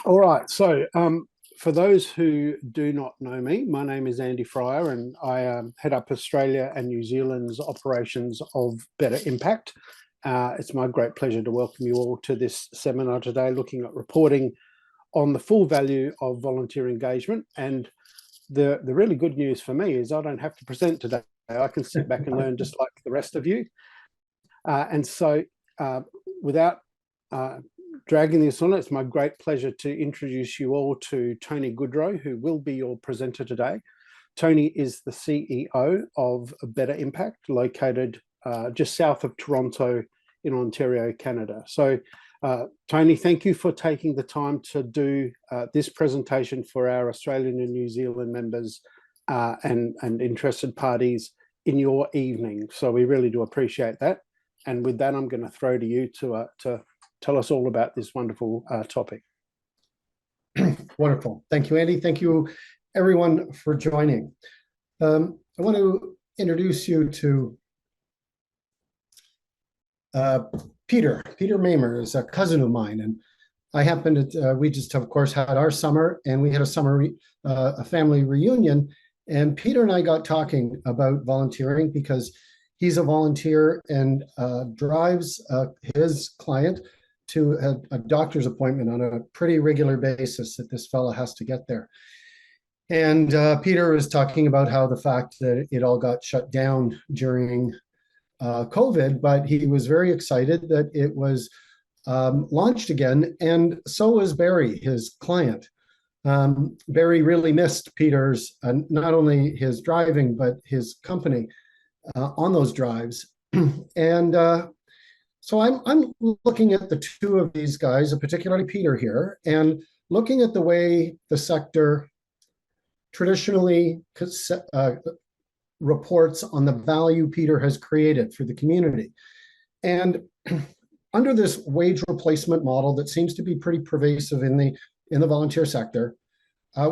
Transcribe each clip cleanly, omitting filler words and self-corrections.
All right. For those who do not know me, my name is Andy Fryer, and I head up Australia and New Zealand's operations of Better Impact. It's my great pleasure to welcome you all to this seminar today, looking at reporting on the full value of volunteer engagement. And the really good news for me is I don't have to present today. I can sit back and learn just like the rest of you. Without dragging this on, it's my great pleasure to introduce you all to Tony Goodrow, who will be your presenter today. Tony is the CEO of Better Impact, located just south of Toronto in Ontario, Canada. So, Tony, thank you for taking the time to do this presentation for our Australian and New Zealand members and interested parties in your evening. So we really do appreciate that. And with that, I'm going to throw to you to tell us all about this wonderful topic. Wonderful. Thank you, Andy. Thank you, everyone, for joining. I want to introduce you to Peter. Peter Mamer is a cousin of mine, and I happened to, we just, of course, had our summer, and we had a family reunion, and Peter and I got talking about volunteering because he's a volunteer and drives his client to a doctor's appointment on a pretty regular basis that this fella has to get there. And Peter was talking about how the fact that it all got shut down during COVID, but he was very excited that it was launched again, and so was Barry, his client. Barry really missed Peter's, not only his driving, but his company on those drives. And so I'm looking at the two of these guys, particularly Peter here, and looking at the way the sector traditionally reports on the value Peter has created for the community. And under this wage replacement model that seems to be pretty pervasive in the volunteer sector,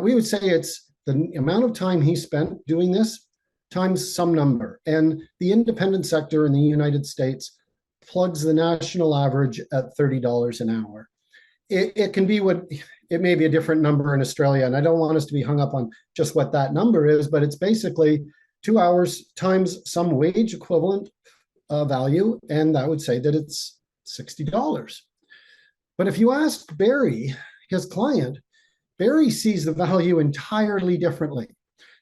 we would say it's the amount of time he spent doing this times some number. And the independent sector in the United States plugs the national average at $30 an hour. It can be it may be a different number in Australia, and I don't want us to be hung up on just what that number is, but it's basically 2 hours times some wage equivalent value, and that would say that it's $60. But if you ask Barry, his client, Barry sees the value entirely differently.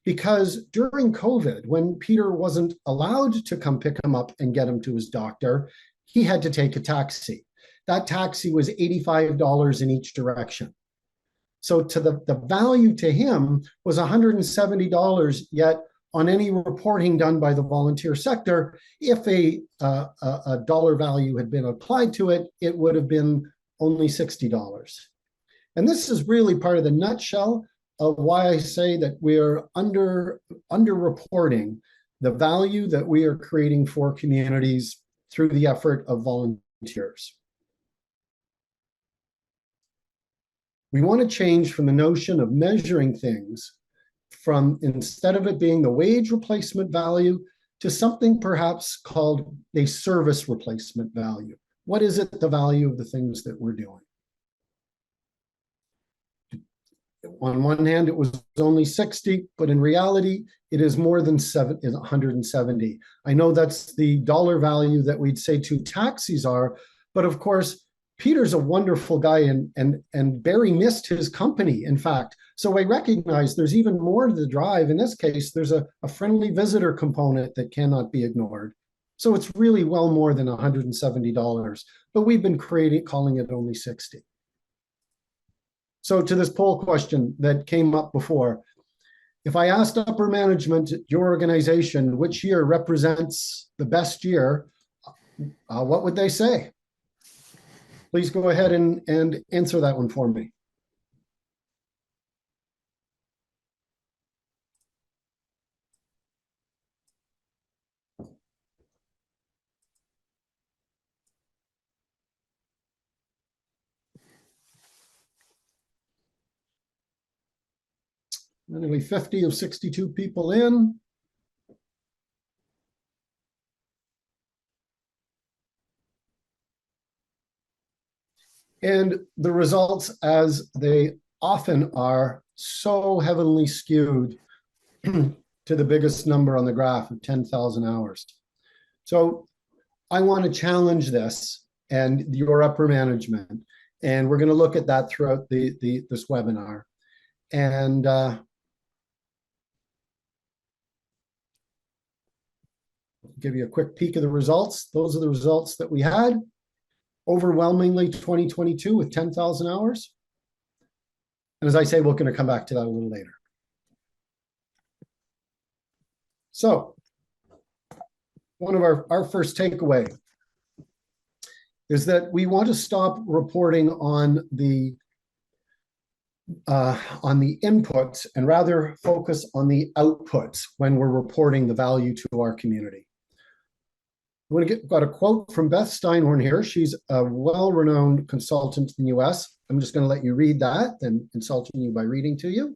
Because during COVID, when Peter wasn't allowed to come pick him up and get him to his doctor, he had to take a taxi. That taxi was $85 in each direction. So the value to him was $170, yet on any reporting done by the volunteer sector, if a dollar value had been applied to it, it would have been only $60. And this is really part of the nutshell of why I say that we are underreporting the value that we are creating for communities through the effort of volunteers. We want to change from the notion of measuring things from, instead of it being the wage replacement value, to something perhaps called a service replacement value. What is it, the value of the things that we're doing? On one hand, it was only 60, but in reality, it is more than 170. I know that's the dollar value that we'd say two taxis are, but of course, Peter's a wonderful guy, and Barry missed his company, in fact. So I recognize there's even more to the drive. In this case, there's a friendly visitor component that cannot be ignored. So it's really well more than $170, but we've been calling it only 60. So to this poll question that came up before, if I asked upper management at your organization which year represents the best year, what would they say? Please go ahead and answer that one for me. Nearly 50 of 62 people in. And the results, as they often are, so heavily skewed to the biggest number on the graph of 10,000 hours. So I want to challenge this and your upper management. And we're going to look at that throughout this webinar. And give you a quick peek of the results. Those are the results that we had. Overwhelmingly 2022 with 10,000 hours. And as I say, we're going to come back to that a little later. So one of our first takeaway is that we want to stop reporting on the inputs and rather focus on the outputs when we're reporting the value to our community. Got a quote from Beth Steinhorn here. She's a well-renowned consultant in the US. I'm just going to let you read that and insulting you by reading to you.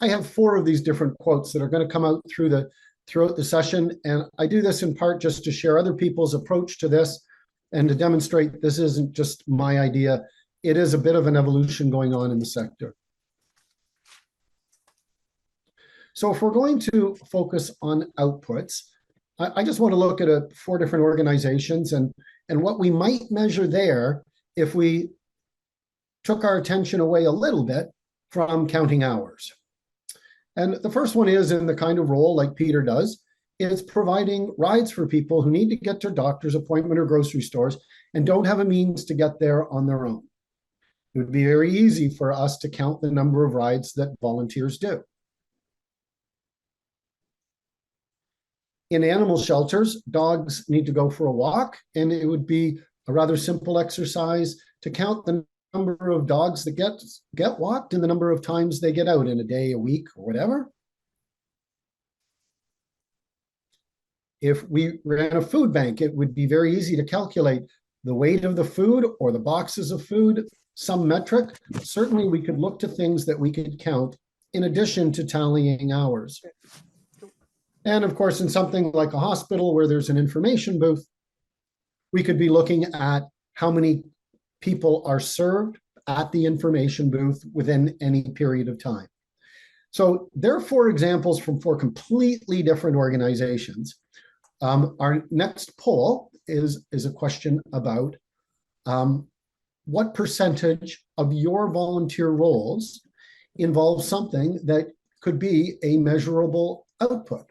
I have 4 of these different quotes that are going to come out throughout the session. And I do this in part just to share other people's approach to this and to demonstrate this isn't just my idea. It is a bit of an evolution going on in the sector. So if we're going to focus on outputs, I just want to look at 4 different organizations and what we might measure there if we took our attention away a little bit from counting hours. And the first one is in the kind of role like Peter does, it's providing rides for people who need to get to a doctor's appointment or grocery stores and don't have a means to get there on their own. It would be very easy for us to count the number of rides that volunteers do. In animal shelters, dogs need to go for a walk, and it would be a rather simple exercise to count the number of dogs that get walked and the number of times they get out in a day, a week, or whatever. If we ran a food bank, it would be very easy to calculate the weight of the food or the boxes of food, some metric. Certainly we could look to things that we could count in addition to tallying hours. And of course, in something like a hospital where there's an information booth, we could be looking at how many people are served at the information booth within any period of time. So there are 4 examples from 4 completely different organizations. Our next poll is a question about what percentage of your volunteer roles involve something that could be a measurable output.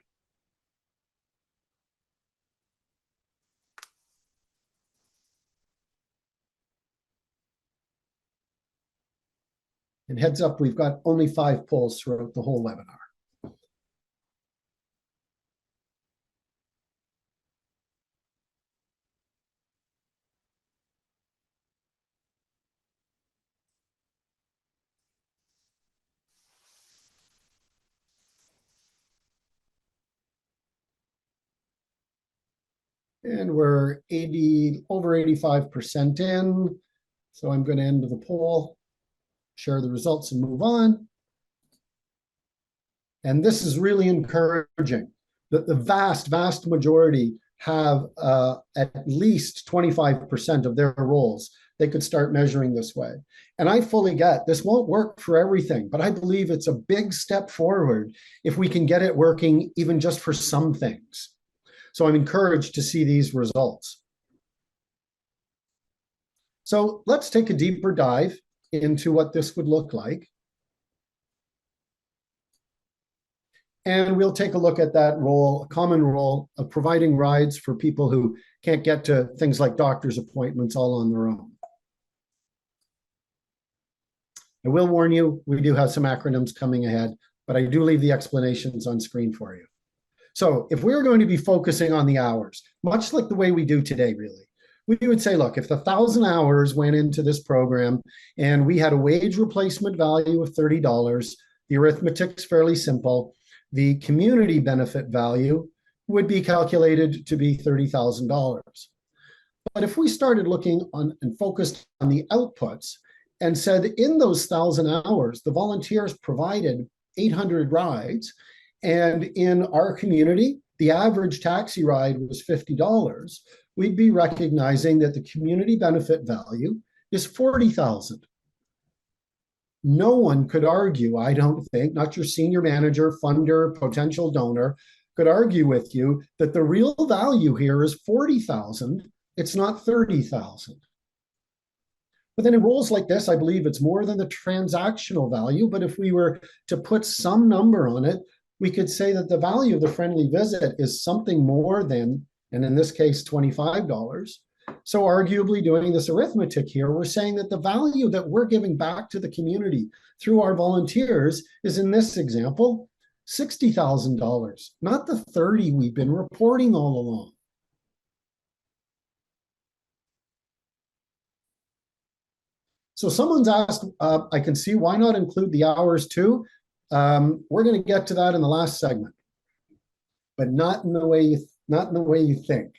And heads up, we've got only 5 polls throughout the whole webinar. And we're over 85% in. So I'm going to end the poll, share the results and move on. And this is really encouraging. The vast majority have at least 25% of their roles they could start measuring this way. And I fully get this won't work for everything, but I believe it's a big step forward if we can get it working even just for some things. So I'm encouraged to see these results. So let's take a deeper dive into what this would look like. And we'll take a look at that role, a common role of providing rides for people who can't get to things like doctor's appointments all on their own. I will warn you, we do have some acronyms coming ahead, but I do leave the explanations on screen for you. So if we're going to be focusing on the hours, much like the way we do today, really, we would say, look, if the 1,000 hours went into this program and we had a wage replacement value of $30, the arithmetic's fairly simple. The community benefit value would be calculated to be $30,000. But if we started looking on and focused on the outputs and said in those 1,000 hours, the volunteers provided 800 rides, and in our community, the average taxi ride was $50, we'd be recognizing that the community benefit value is $40,000. No one could argue, I don't think, not your senior manager, funder, potential donor, could argue with you that the real value here is $40,000. It's not $30,000. But then in roles like this, I believe it's more than the transactional value. But if we were to put some number on it, we could say that the value of the friendly visit is something more than, and in this case, $25. So arguably doing this arithmetic here, we're saying that the value that we're giving back to the community through our volunteers is, in this example, $60,000, not the 30 we've been reporting all along. So someone's asked, I can see, why not include the hours too? We're going to get to that in the last segment, but not in the way you think.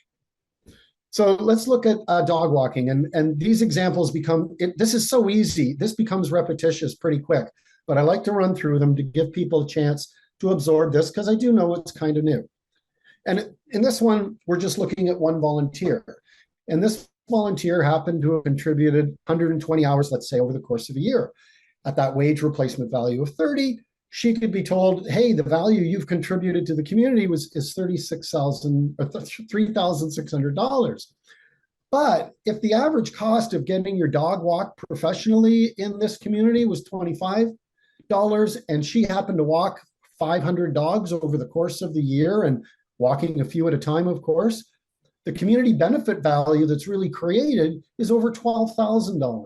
So let's look at dog walking, and these examples become, this is so easy, this becomes repetitious pretty quick, but I like to run through them to give people a chance to absorb this, because I do know it's kind of new. And in this one, we're just looking at one volunteer. And this volunteer happened to have contributed 120 hours, let's say, over the course of a year. At that wage replacement value of 30, she could be told, hey, the value you've contributed to the community is $36,000 or $3,600. But if the average cost of getting your dog walked professionally in this community was $25, and she happened to walk 500 dogs over the course of the year, and walking a few at a time, of course, the community benefit value that's really created is over $12,000.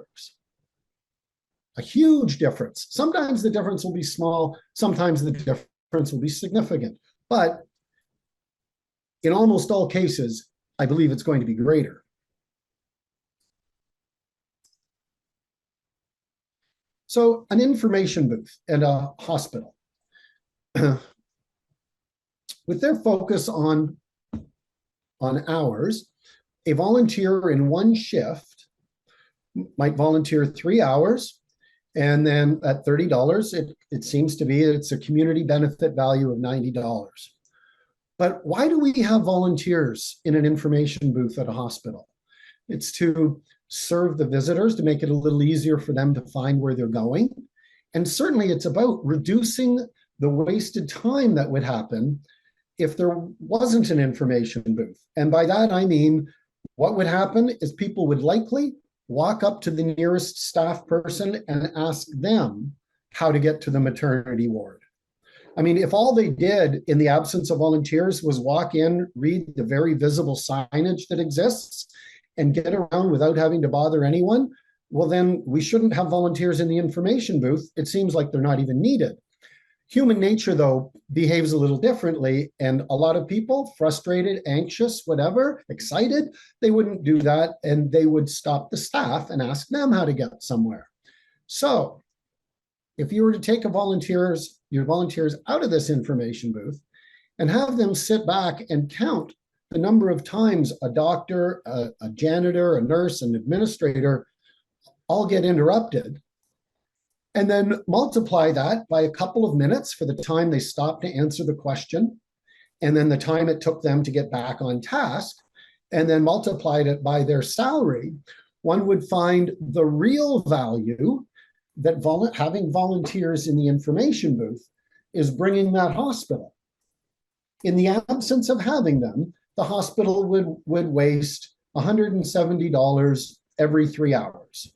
A huge difference. Sometimes the difference will be small, sometimes the difference will be significant. But in almost all cases, I believe it's going to be greater. So an information booth at a hospital. With their focus on hours, a volunteer in one shift might volunteer 3 hours, and then at $30, it seems to be it's a community benefit value of $90. But why do we have volunteers in an information booth at a hospital? It's to serve the visitors, to make it a little easier for them to find where they're going. And certainly it's about reducing the wasted time that would happen if there wasn't an information booth. And by that, I mean, what would happen is people would likely walk up to the nearest staff person and ask them how to get to the maternity ward. I mean, if all they did in the absence of volunteers was walk in, read the very visible signage that exists, and get around without having to bother anyone, well, then we shouldn't have volunteers in the information booth. It seems like they're not even needed. Human nature, though, behaves a little differently, and a lot of people, frustrated, anxious, whatever, excited, they wouldn't do that, and they would stop the staff and ask them how to get somewhere. So if you were to take your volunteers out of this information booth and have them sit back and count the number of times a doctor, a janitor, a nurse, an administrator all get interrupted, and then multiply that by a couple of minutes for the time they stopped to answer the question, and then the time it took them to get back on task, and then multiplied it by their salary, one would find the real value that having volunteers in the information booth is bringing that hospital. In the absence of having them, the hospital would waste $170 every 3 hours.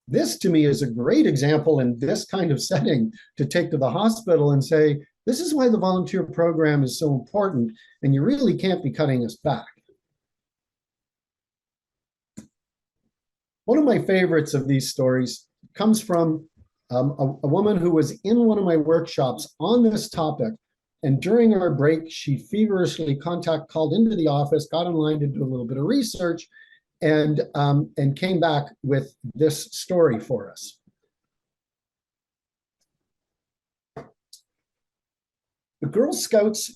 This, to me, is a great example in this kind of setting to take to the hospital and say, this is why the volunteer program is so important, and you really can't be cutting us back. One of my favorites of these stories comes from a woman who was in one of my workshops on this topic, and during our break, she feverishly called into the office, got online to do a little bit of research, and came back with this story for us. The Girl Scouts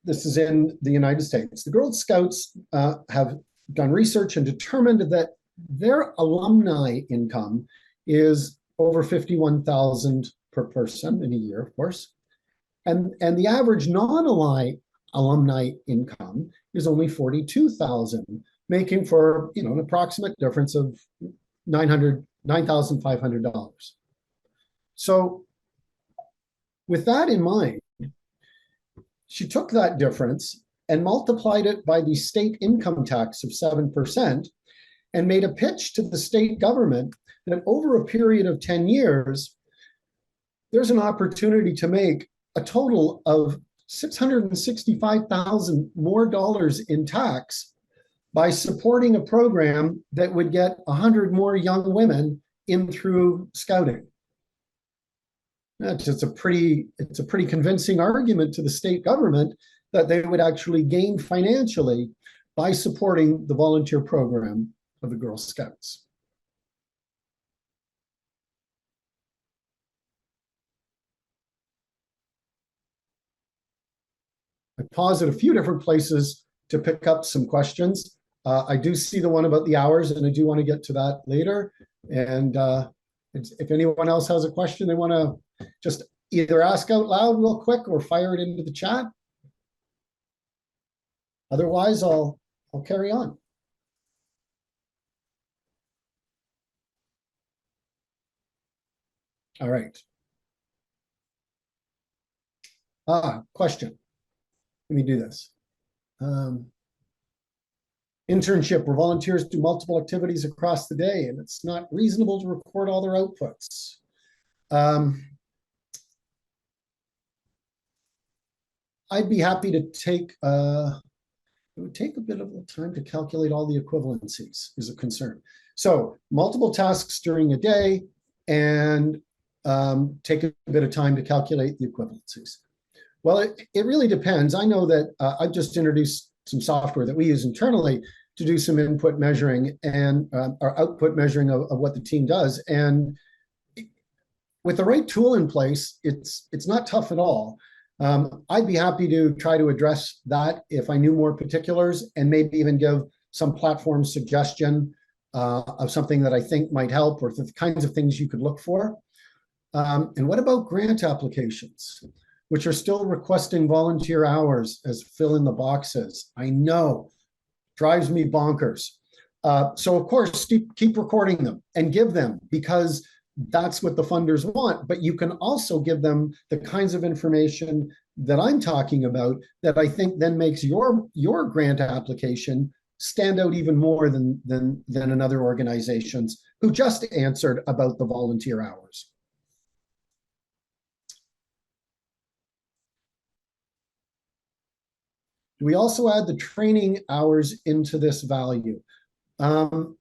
this is in the United States. The Girl Scouts have done research and determined that their alumni income is over $51,000 per person in a year, of course. And the average non-alumni income is only $42,000, making for an approximate difference of $9,500. So with that in mind, she took that difference and multiplied it by the state income tax of 7% and made a pitch to the state government that over a period of 10 years, there's an opportunity to make a total of $665,000 more dollars in tax by supporting a program that would get 100 more young women in through scouting. It's a pretty convincing argument to the state government that they would actually gain financially by supporting the volunteer program of the Girl Scouts. I paused at a few different places to pick up some questions. I do see the one about the hours, and I do want to get to that later. And if anyone else has a question they want to just either ask out loud real quick or fire it into the chat. Otherwise, I'll carry on. All right. Question. Let me do this. Internship where volunteers do multiple activities across the day and it's not reasonable to record all their outputs. I'd be happy to take, it would take a bit of time to calculate all the equivalencies is a concern. So multiple tasks during a day and take a bit of time to calculate the equivalencies. Well, it really depends. I know that I've just introduced some software that we use internally to do some input measuring and or output measuring of what the team does. And with the right tool in place, it's not tough at all. I'd be happy to try to address that if I knew more particulars and maybe even give some platform suggestion of something that I think might help or the kinds of things you could look for. And what about grant applications, which are still requesting volunteer hours as fill in the boxes? I know, drives me bonkers. So of course, keep recording them and give them because that's what the funders want, but you can also give them the kinds of information that I'm talking about that I think then makes your grant application stand out even more than another organizations who just answered about the volunteer hours. Do we also add the training hours into this value? I'm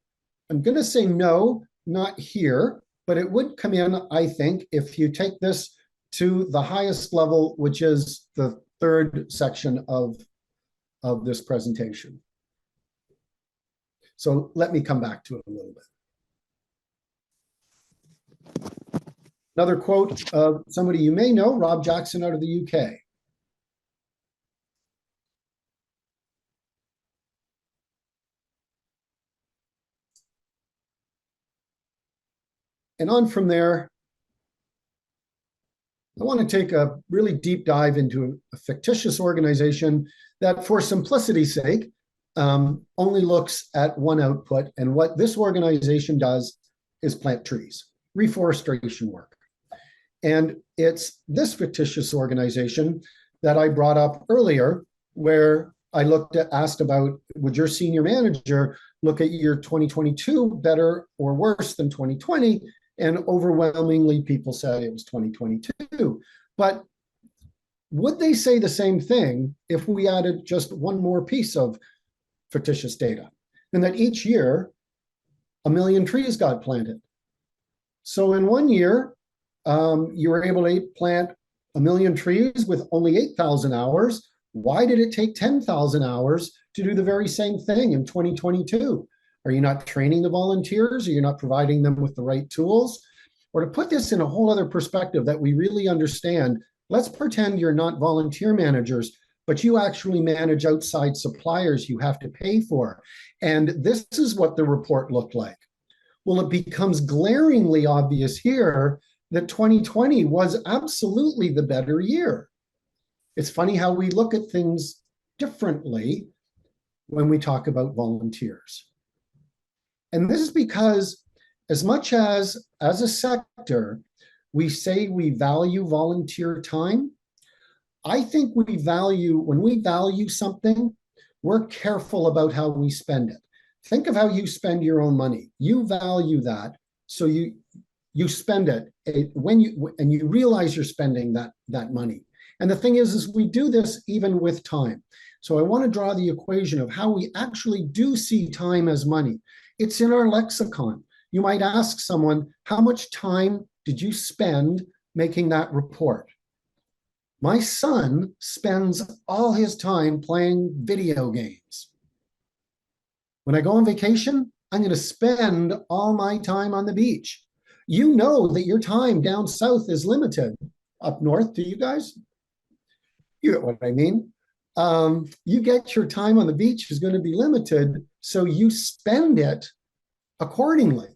going to say no, not here, but it would come in, I think, if you take this to the highest level, which is the third section of this presentation. So let me come back to it a little bit. Another quote of somebody you may know, Rob Jackson out of the UK. And on from there, I want to take a really deep dive into a fictitious organization that, for simplicity's sake, only looks at one output. And what this organization does is plant trees, reforestation work. And it's this fictitious organization that I brought up earlier, where I asked about, would your senior manager look at year 2022 better or worse than 2020? And overwhelmingly, people say it was 2022. But would they say the same thing if we added just one more piece of fictitious data? And that each year, 1 million trees got planted. So in 1 year, you were able to plant 1 million trees with only 8,000 hours. Why did it take 10,000 hours to do the very same thing in 2022? Are you not training the volunteers? Are you not providing them with the right tools? Or to put this in a whole other perspective that we really understand, let's pretend you're not volunteer managers, but you actually manage outside suppliers you have to pay for. And this is what the report looked like. Well, it becomes glaringly obvious here that 2020 was absolutely the better year. It's funny how we look at things differently when we talk about volunteers. And this is because as much as a sector, we say we value volunteer time, I think when we value something, we're careful about how we spend it. Think of how you spend your own money. You value that, so you spend it when you realize you're spending that money. And the thing is we do this even with time. So I want to draw the equation of how we actually do see time as money. It's in our lexicon. You might ask someone, how much time did you spend making that report? My son spends all his time playing video games. When I go on vacation, I'm going to spend all my time on the beach. You know that your time down south is limited. Up north, do you guys? You get what I mean? You get your time on the beach is going to be limited, so you spend it accordingly.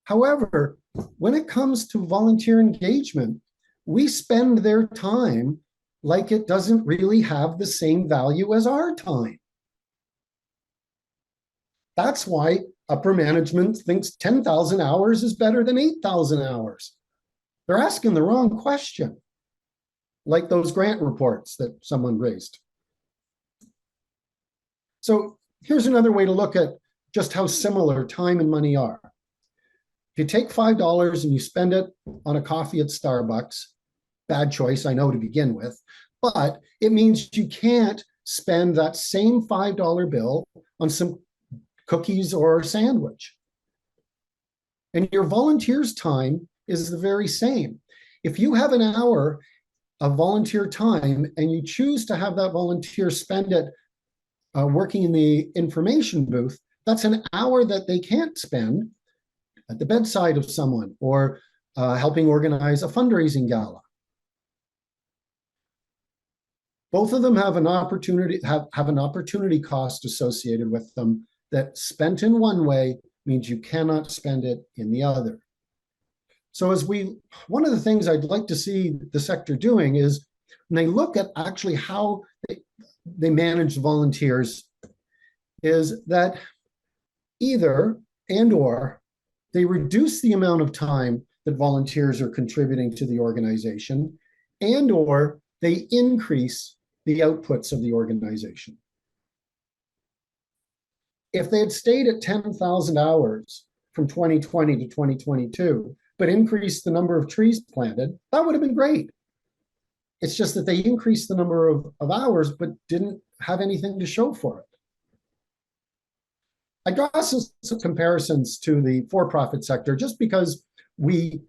However, when it comes to volunteer engagement, we spend their time like it doesn't really have the same value as our time. That's why upper management thinks 10,000 hours is better than 8,000 hours. They're asking the wrong question, like those grant reports that someone raised. So here's another way to look at just how similar time and money are. If you take $5 and you spend it on a coffee at Starbucks, bad choice, I know, to begin with, but it means you can't spend that same $5 bill on some cookies or a sandwich. And your volunteer's time is the very same. If you have an hour of volunteer time and you choose to have that volunteer spend it working in the information booth, that's an hour that they can't spend at the bedside of someone or helping organize a fundraising gala. Both of them have an opportunity cost associated with them that spent in one way means you cannot spend it in the other. So one of the things I'd like to see the sector doing is when they look at actually how they manage volunteers, is that either and or they reduce the amount of time that volunteers are contributing to the organization, and or they increase the outputs of the organization. If they had stayed at 10,000 hours from 2020 to 2022, but increased the number of trees planted, that would have been great. It's just that they increased the number of hours, but didn't have anything to show for it. I draw some comparisons to the for-profit sector just because we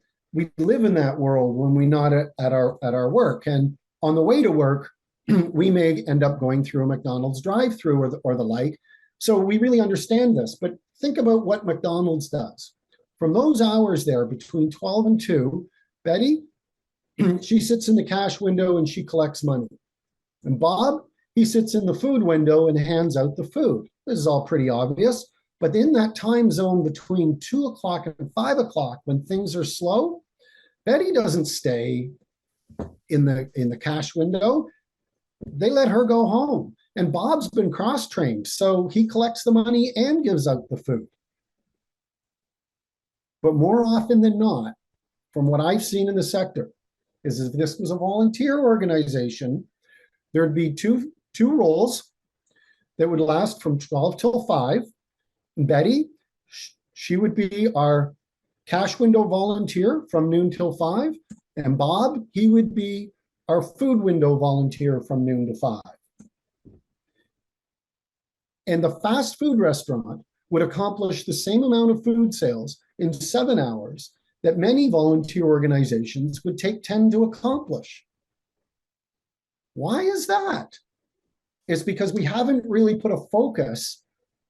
live in that world when we're not at our work. And on the way to work, we may end up going through a McDonald's drive-through or the like. So we really understand this. But think about what McDonald's does. From those hours there between 12 and 2, Betty, she sits in the cash window and she collects money. And Bob, he sits in the food window and hands out the food. This is all pretty obvious. But in that time zone between 2 o'clock and 5 o'clock, when things are slow, Betty doesn't stay in the cash window. They let her go home. And Bob's been cross-trained, so he collects the money and gives out the food. But more often than not, from what I've seen in the sector, is if this was a volunteer organization, there'd be two roles that would last from 12 till 5. Betty, she would be our cash window volunteer from noon till 5. And Bob, he would be our food window volunteer from noon to 5. And the fast food restaurant would accomplish the same amount of food sales in 7 hours that many volunteer organizations would take 10 to accomplish. Why is that? It's because we haven't really put a focus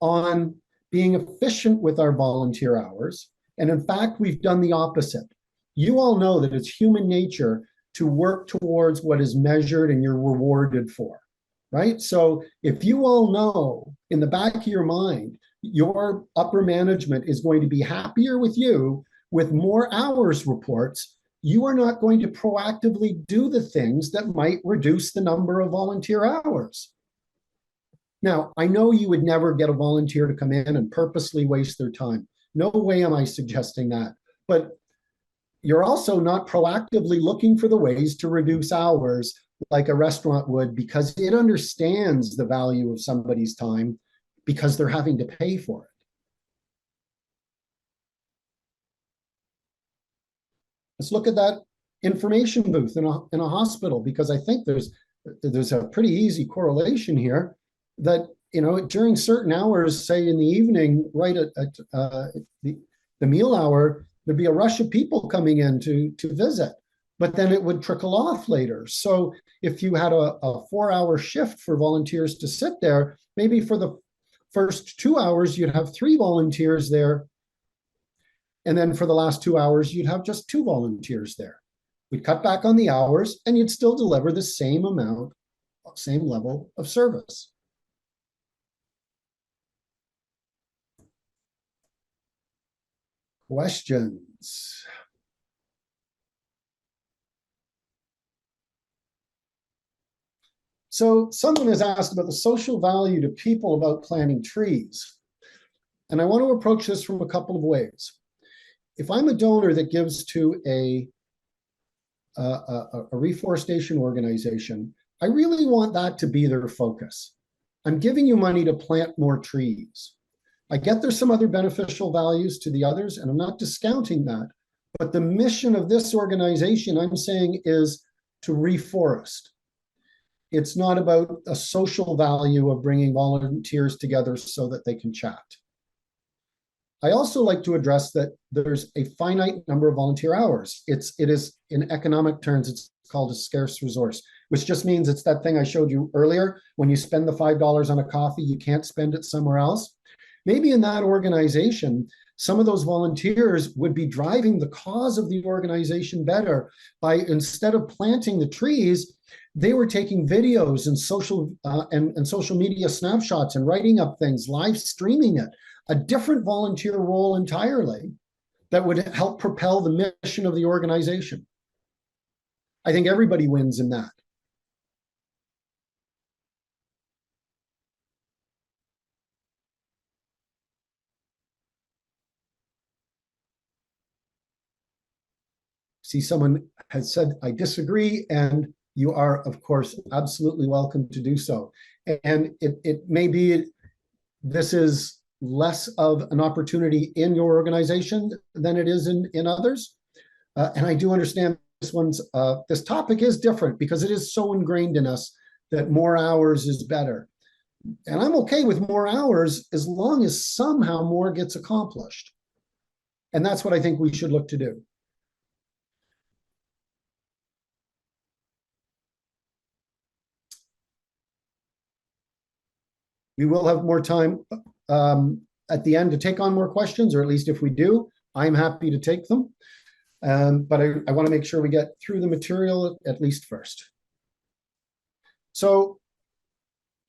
on being efficient with our volunteer hours. And in fact, we've done the opposite. You all know that it's human nature to work towards what is measured and you're rewarded for, right? So if you all know in the back of your mind, your upper management is going to be happier with you with more hours reports, you are not going to proactively do the things that might reduce the number of volunteer hours. Now, I know you would never get a volunteer to come in and purposely waste their time. No way am I suggesting that. But you're also not proactively looking for the ways to reduce hours like a restaurant would, because it understands the value of somebody's time because they're having to pay for it. Let's look at that information booth in a hospital, because I think there's a pretty easy correlation here that, during certain hours, say in the evening, right at the meal hour, there'd be a rush of people coming in to visit, but then it would trickle off later. So if you had a 4-hour shift for volunteers to sit there, maybe for the first 2 hours, you'd have 3 volunteers there. And then for the last 2 hours, you'd have just 2 volunteers there. We'd cut back on the hours and you'd still deliver the same amount, same level of service. Questions? So someone has asked about the social value to people about planting trees. And I want to approach this from a couple of ways. If I'm a donor that gives to a reforestation organization, I really want that to be their focus. I'm giving you money to plant more trees. I get there's some other beneficial values to the others, and I'm not discounting that. But the mission of this organization, I'm saying, is to reforest. It's not about a social value of bringing volunteers together so that they can chat. I also like to address that there's a finite number of volunteer hours. It is, in economic terms, it's called a scarce resource, which just means it's that thing I showed you earlier. When you spend the $5 on a coffee, you can't spend it somewhere else. Maybe in that organization, some of those volunteers would be driving the cause of the organization better by, instead of planting the trees, they were taking videos and social media snapshots and writing up things, live streaming it. A different volunteer role entirely that would help propel the mission of the organization. I think everybody wins in that. See, someone has said, I disagree, and you are, of course, absolutely welcome to do so. And it may be this is less of an opportunity in your organization than it is in others. And I do understand this topic is different because it is so ingrained in us that more hours is better. And I'm okay with more hours as long as somehow more gets accomplished. And that's what I think we should look to do. We will have more time at the end to take on more questions, or at least if we do, I'm happy to take them. But I want to make sure we get through the material at least first. So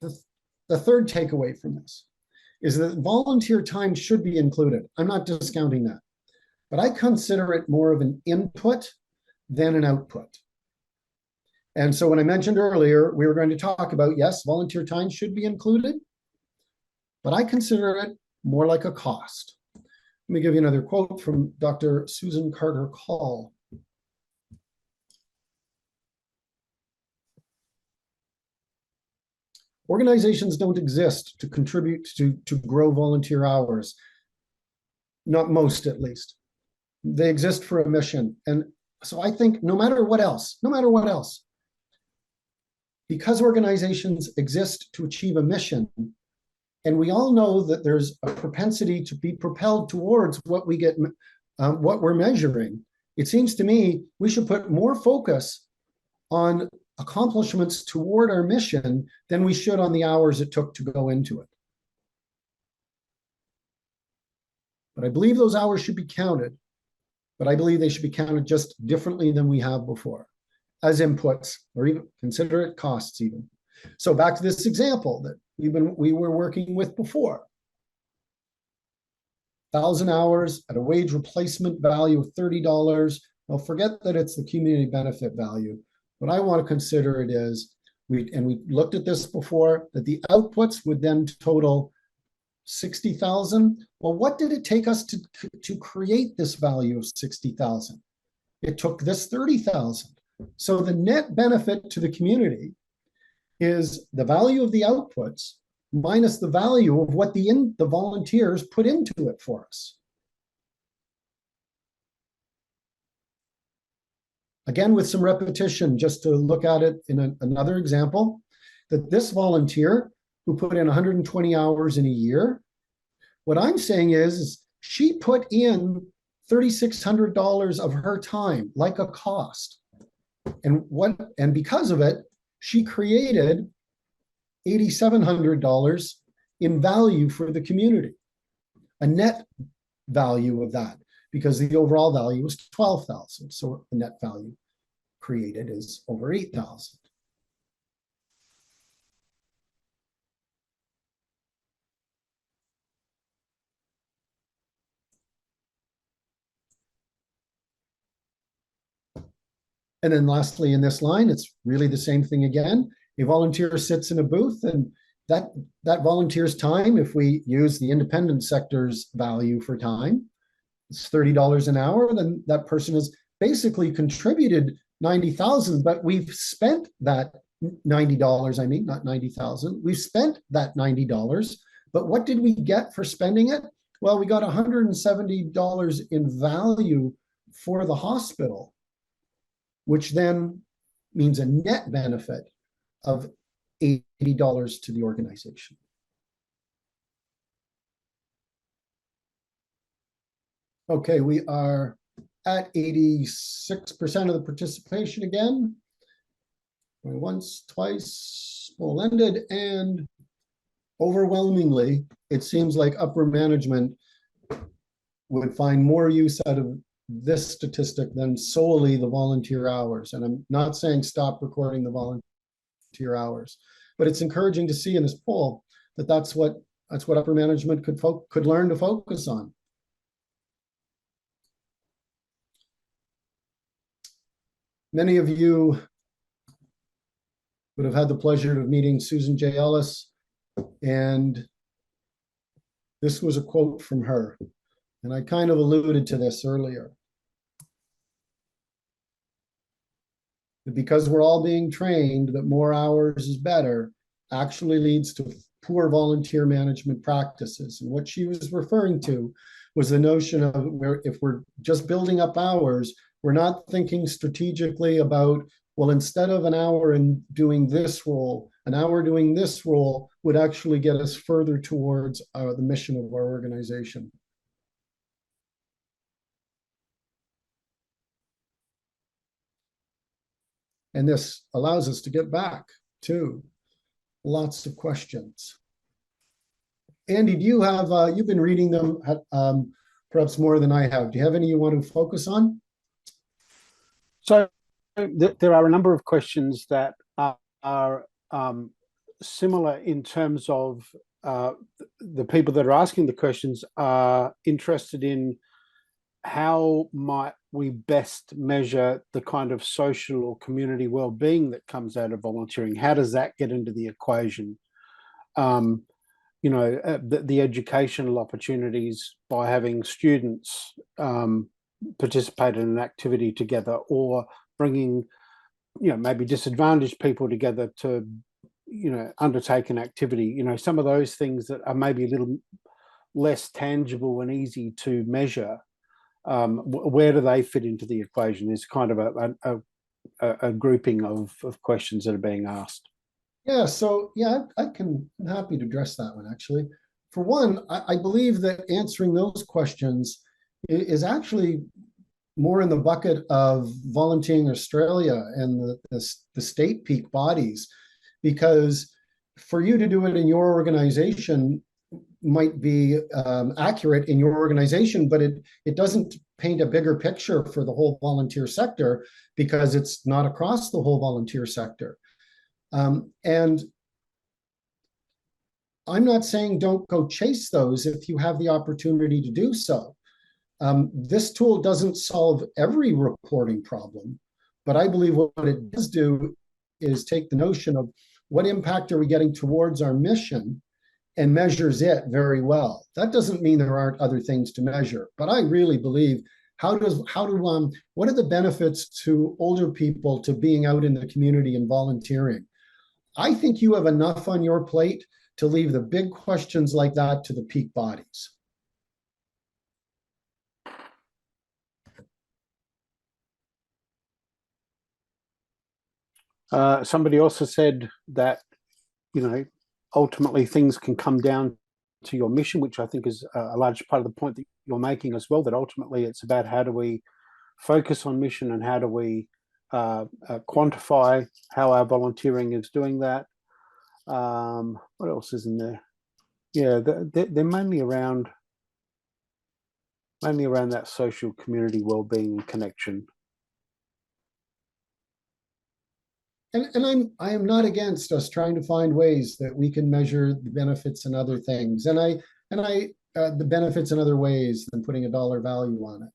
the third takeaway from this is that volunteer time should be included. I'm not discounting that, but I consider it more of an input than an output. And so when I mentioned earlier, we were going to talk about, yes, volunteer time should be included, but I consider it more like a cost. Let me give you another quote from Dr. Susan Carter Call. Organizations don't exist to contribute to grow volunteer hours. Not most, at least. They exist for a mission. And so I think no matter what else, because organizations exist to achieve a mission, and we all know that there's a propensity to be propelled towards what we get, what we're measuring. It seems to me we should put more focus on accomplishments toward our mission than we should on the hours it took to go into it. But I believe those hours should be counted, but I believe they should be counted just differently than we have before, as inputs, or even consider it costs even. So back to this example that we were working with before. 1,000 hours at a wage replacement value of $30 Well, forget that it's the community benefit value. What I want to consider it is, we looked at this before, that the outputs would then total 60,000. Well, what did it take us to create this value of 60,000? It took this 30,000. So the net benefit to the community is the value of the outputs minus the value of what the volunteers put into it for us. Again, with some repetition, just to look at it in another example, that this volunteer who put in 120 hours in a year, what I'm saying is she put in $3,600 of her time, like a cost. And because of it, she created $8,700 in value for the community, a net value of that, because the overall value was 12,000. So the net value created is over 8,000. And then lastly, in this line, it's really the same thing again. A volunteer sits in a booth, and that volunteer's time, if we use the independent sector's value for time, it's $30 an hour, then that person has basically contributed 90,000, but we've spent that $90, I mean, not 90,000. We've spent that $90, but what did we get for spending it? Well, we got $170 in value for the hospital, which then means a net benefit of $80 to the organization. Okay, we are at 86% of the participation again. Going once, twice, poll ended, and overwhelmingly, it seems like upper management would find more use out of this statistic than solely the volunteer hours. And I'm not saying stop recording the volunteer hours, but it's encouraging to see in this poll that that's what upper management could learn to focus on. Many of you would have had the pleasure of meeting Susan J. Ellis, and this was a quote from her. And I kind of alluded to this earlier. Because we're all being trained that more hours is better actually leads to poor volunteer management practices. And what she was referring to was the notion of where if we're just building up hours, we're not thinking strategically about, well, instead of an hour in doing this role, an hour doing this role would actually get us further towards the mission of our organization. And this allows us to get back to lots of questions. Andy, do you have, you've been reading them perhaps more than I have. Do you have any you want to focus on? So there are a number of questions that are similar in terms of the people that are asking the questions are interested in how might we best measure the kind of social or community well-being that comes out of volunteering? How does that get into the equation? You know, the educational opportunities by having students participate in an activity together, or bringing, you know, maybe disadvantaged people together to, you know, undertake an activity. You know, some of those things that are maybe a little less tangible and easy to measure. Where do they fit into the equation? Is kind of a grouping of questions that are being asked. Yeah, so yeah, I'm happy to address that one actually. For one, I believe that answering those questions is actually more in the bucket of Volunteering Australia and the state peak bodies, because for you to do it in your organization might be accurate in your organization, but it doesn't paint a bigger picture for the whole volunteer sector because it's not across the whole volunteer sector. And I'm not saying don't go chase those if you have the opportunity to do so. This tool doesn't solve every reporting problem, but I believe what it does do is take the notion of what impact are we getting towards our mission and measures it very well. That doesn't mean there aren't other things to measure, but I really believe what are the benefits to older people to being out in the community and volunteering? I think you have enough on your plate to leave the big questions like that to the peak bodies. Somebody also said that, ultimately things can come down to your mission, which I think is a large part of the point that you're making as well, that ultimately it's about how do we focus on mission and how do we quantify how our volunteering is doing that. What else is in there? Yeah, they're mainly around that social community well-being and connection. And I am not against us trying to find ways that we can measure the benefits and other things, and the benefits in other ways than putting a dollar value on it.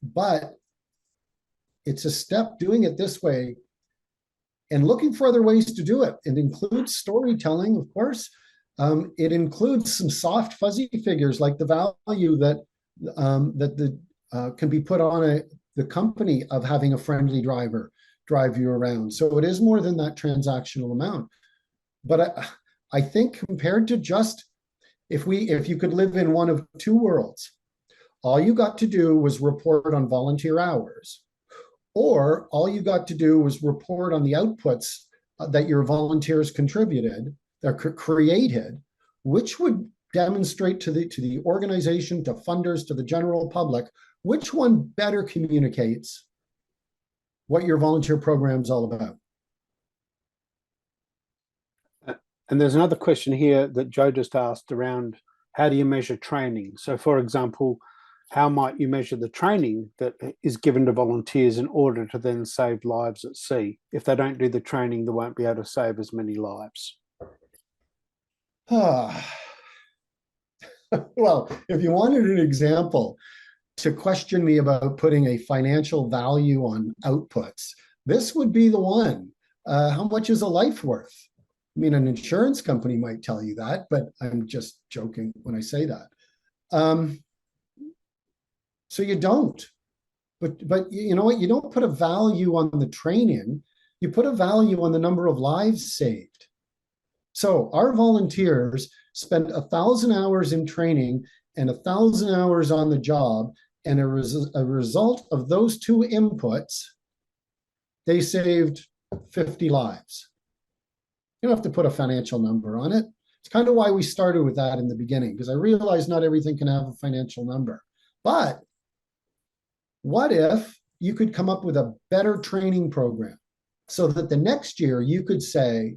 But it's a step doing it this way and looking for other ways to do it. It includes storytelling, of course. It includes some soft, fuzzy figures like the value that can be put on the company of having a friendly driver drive you around. So it is more than that transactional amount. But I think compared to just if you could live in one of two worlds, all you got to do was report on volunteer hours, or all you got to do was report on the outputs that your volunteers contributed, that created, which would demonstrate to the organization, to funders, to the general public, which one better communicates what your volunteer program is all about. And there's another question here that Joe just asked around how do you measure training? So for example, how might you measure the training that is given to volunteers in order to then save lives at sea? If they don't do the training, they won't be able to save as many lives. Well, if you wanted an example to question me about putting a financial value on outputs, this would be the one. How much is a life worth? I mean, an insurance company might tell you that, but I'm just joking when I say that. So you don't. But you know what? You don't put a value on the training. You put a value on the number of lives saved. So our volunteers spend 1,000 hours in training and 1,000 hours on the job. And a result of those two inputs, they saved 50 lives. You don't have to put a financial number on it. It's kind of why we started with that in the beginning, because I realized not everything can have a financial number. But what if you could come up with a better training program so that the next year you could say,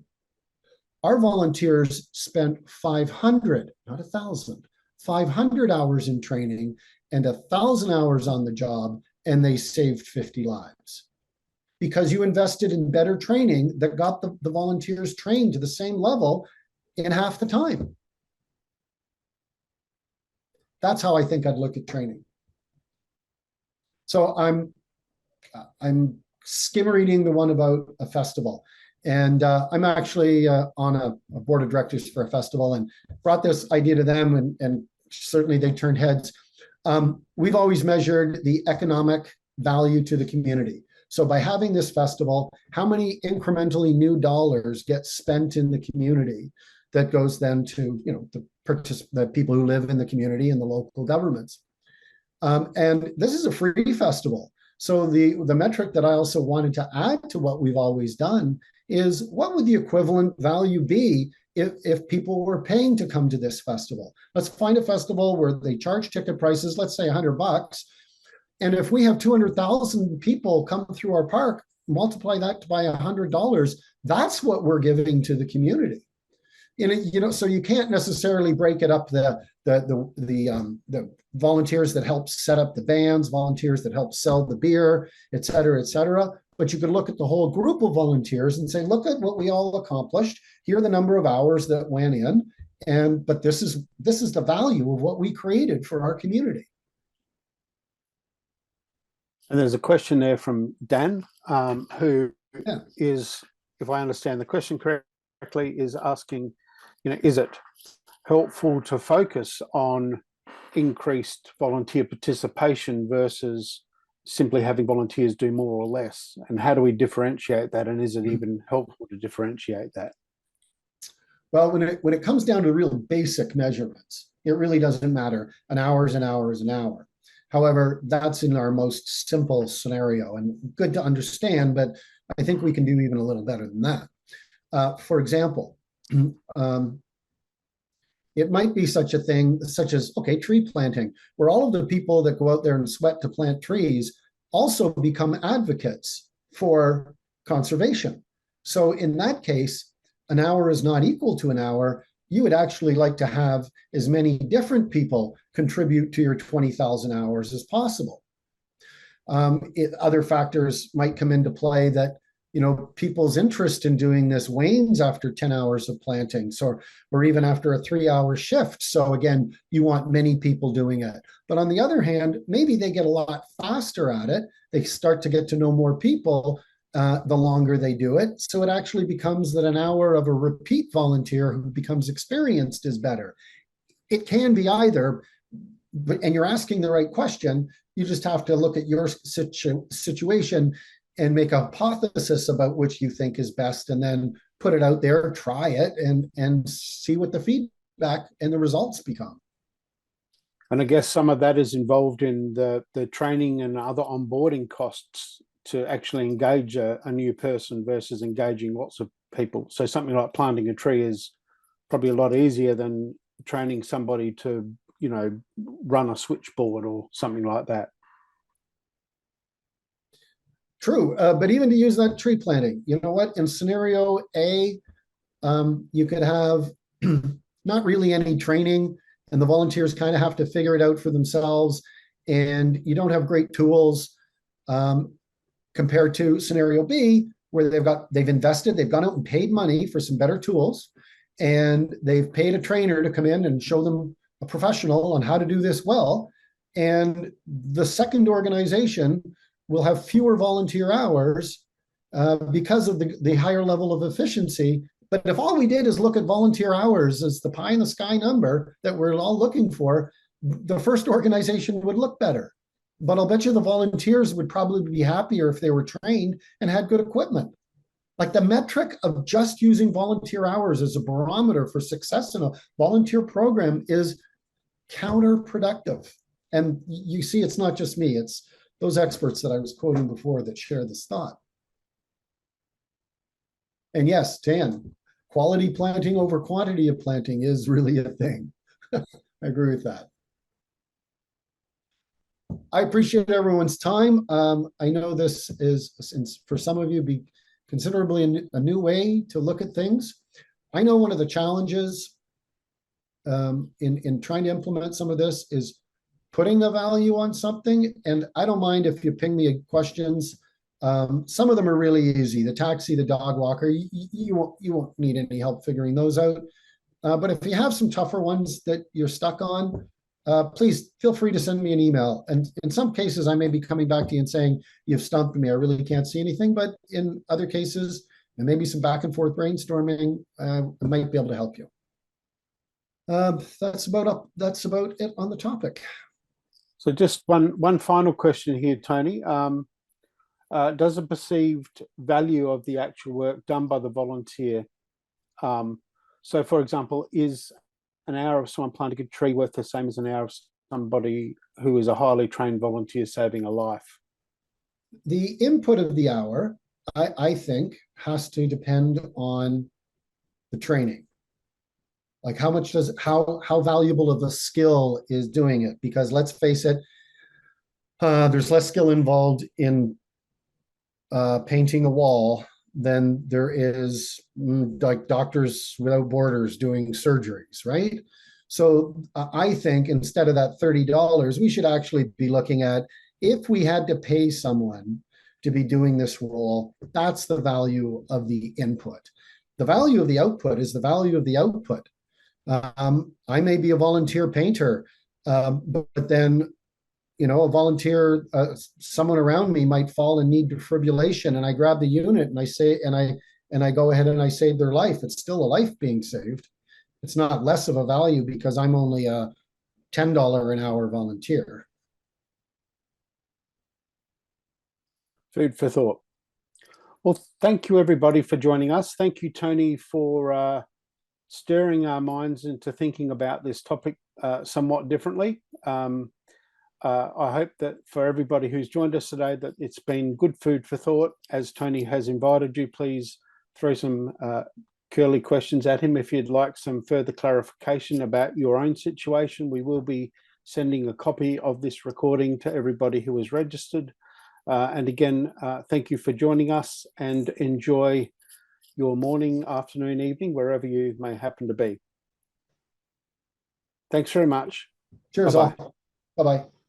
our volunteers spent 500, not 1,000, 500 hours in training and 1,000 hours on the job, and they saved 50 lives. Because you invested in better training that got the volunteers trained to the same level in half the time. That's how I think I'd look at training. So I'm skim reading the one about a festival. And I'm actually on a board of directors for a festival and brought this idea to them, and certainly they turned heads. We've always measured the economic value to the community. So by having this festival, how many incrementally new dollars get spent in the community that goes then to the people who live in the community and the local governments. And this is a free festival. So the metric that I also wanted to add to what we've always done is what would the equivalent value be if people were paying to come to this festival? Let's find a festival where they charge ticket prices, let's say $100. And if we have 200,000 people come through our park, multiply that by $100, that's what we're giving to the community. So you can't necessarily break it up the volunteers that help set up the bands, volunteers that help sell the beer, et cetera, et cetera. But you could look at the whole group of volunteers and say, look at what we all accomplished. Here are the number of hours that went in. But this is the value of what we created for our community. And there's a question there from Dan, who Yeah. is, if I understand the question correctly, is asking, is it helpful to focus on increased volunteer participation versus simply having volunteers do more or less? And how do we differentiate that? And is it even helpful to differentiate that? Well, when it comes down to real basic measurements, it really doesn't matter. An hour is an hour is an hour. However, that's in our most simple scenario and good to understand, but I think we can do even a little better than that. For example, it might be such a thing, such as, okay, tree planting, where all of the people that go out there and sweat to plant trees also become advocates for conservation. So in that case, an hour is not equal to an hour. You would actually like to have as many different people contribute to your 20,000 hours as possible. Other factors might come into play that, people's interest in doing this wanes after 10 hours of planting, or even after a 3-hour shift. So again, you want many people doing it. But on the other hand, maybe they get a lot faster at it. They start to get to know more people the longer they do it. So it actually becomes that an hour of a repeat volunteer who becomes experienced is better. It can be either, and you're asking the right question. You just have to look at your situation and make a hypothesis about which you think is best, and then put it out there, try it, and see what the feedback and the results become. And I guess some of that is involved in the training and other onboarding costs to actually engage a new person versus engaging lots of people. So something like planting a tree is probably a lot easier than training somebody to, run a switchboard or something like that. True, but even to use that tree planting, you know what? In scenario A, you could have not really any training, and the volunteers kind of have to figure it out for themselves, and you don't have great tools compared to scenario B, where they've invested, they've gone out and paid money for some better tools, and they've paid a trainer to come in and show them, a professional, on how to do this well. And the second organization will have fewer volunteer hours because of the higher level of efficiency. But if all we did is look at volunteer hours as the pie in the sky number that we're all looking for, the first organization would look better. But I'll bet you the volunteers would probably be happier if they were trained and had good equipment. Like, the metric of just using volunteer hours as a barometer for success in a volunteer program is counterproductive. And you see, it's not just me, it's those experts that I was quoting before that share this thought. And yes, Dan, quality planting over quantity of planting is really a thing. I agree with that. I appreciate everyone's time. I know this is, for some of you, be considerably a new way to look at things. I know one of the challenges in trying to implement some of this is putting the value on something. And I don't mind if you ping me questions. Some of them are really easy. The taxi, the dog walker, you won't need any help figuring those out. But if you have some tougher ones that you're stuck on, please feel free to send me an email. And in some cases, I may be coming back to you and saying, you've stumped me, I really can't see anything. But in other cases, and maybe some back and forth brainstorming, I might be able to help you. That's about it on the topic. So just one final question here, Tony. Does the perceived value of the actual work done by the volunteer, so for example, is an hour of someone planting a tree worth the same as an hour of somebody who is a highly trained volunteer saving a life? The input of the hour, I think, has to depend on the training. Like, how valuable of a skill is doing it? Because let's face it, there's less skill involved in painting a wall than there is like Doctors Without Borders doing surgeries, right? So I think instead of that $30, we should actually be looking at, if we had to pay someone to be doing this role, that's the value of the input. The value of the output is the value of the output. I may be a volunteer painter, but then, a volunteer, someone around me might fall and need defibrillation, and I grab the unit and I go ahead and I save their life. It's still a life being saved. It's not less of a value because I'm only a $10 an hour volunteer. Food for thought. Well, thank you everybody for joining us. Thank you, Tony, for stirring our minds into thinking about this topic somewhat differently. I hope that for everybody who's joined us today, that it's been good food for thought. As Tony has invited you, please throw some curly questions at him if you'd like some further clarification about your own situation. We will be sending a copy of this recording to everybody who is registered. And again, thank you for joining us, and enjoy your morning, afternoon, evening, wherever you may happen to be. Thanks very much. Cheers Bye-bye. all. Bye-bye.